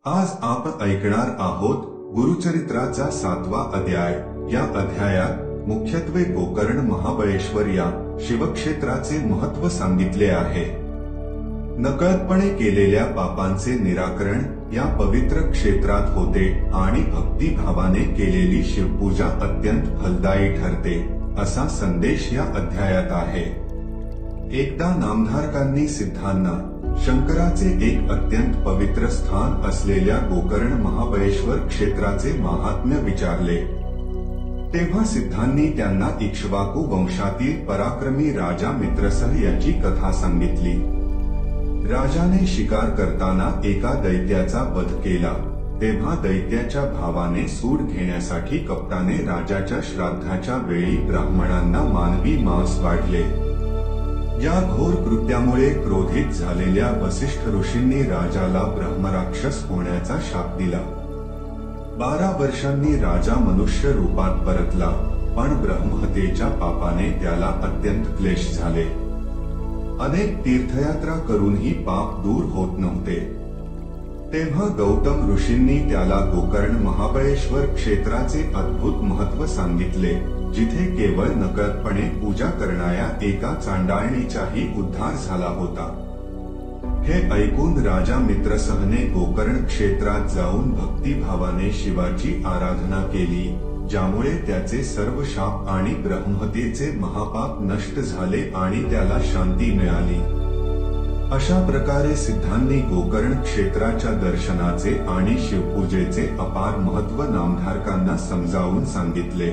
आज आपण ऐकणार आहोत गुरुचरित्राचा 7वा अध्याय। या अध्यायात मुख्यत्वे गोकर्ण महाबळेश्वर या शिवक्षेत्राचे महत्त्व सांगितले आहे। नकळतपणे केलेल्या पापांचे निराकरण या पवित्र क्षेत्रात होते आणि भक्तिभावाने केलेली शिवपूजा अत्यंत फलदायी ठरते, असा संदेश या अध्यायात आहे। एकदा नामधारकांनी सिद्धांना शंकराचे एक अत्यंत पवित्र स्थान असलेल्या गोकर्ण महाबळेश्वर क्षेत्राचे महात्म्य विचारले। तेव्हा सिद्धांनी त्यांना इक्ष्वाकू वंशातील पराक्रमी राजा मित्रसह याची कथा सांगितली। राजाने शिकार करताना एका दैत्याचा वध केला, तेव्हा दैत्याच्या भावाने सूड घेण्यासाठी कपटाने राजाच्या श्राद्धाच्या वेळी ब्राह्मणांना मानवी मांस वाढले। या घोर कृत्यामुळे क्रोधित झालेल्या वसिष्ठ ऋषींनी राजाला ब्रह्मराक्षस होण्याचा शाप दिला। 12 वर्षांनी राजा मनुष्य रूपात परतला, पण ब्रह्महत्येच्या पापाने त्याला अत्यंत क्लेश झाले। अनेक तीर्थयात्रा करूनही पाप दूर होत नव्हते। तेव्हा गौतम ऋषींनी त्याला गोकर्ण महाबळेश्वर क्षेत्राचे अद्भुत महत्त्व सांगितले, जिथे केवळ नकळतपणे पूजा करणाऱ्या एका चांडाळणीचाही उद्धार झाला होता। हे ऐकून राजा मित्रसहने गोकर्ण क्षेत्रात जाऊन भक्तिभावाने शिवाची आराधना केली, ज्यामुळे त्याचे सर्व शाप आणि ब्रह्महत्येचे महापाप नष्ट झाले आणि त्याला शांती मिळाली। अशा प्रकारे सिद्धांनी गोकर्ण क्षेत्राच्या दर्शनाचे आणि शिवपूजेचे अपार महत्त्व नामधारकांना समजावून सांगितले।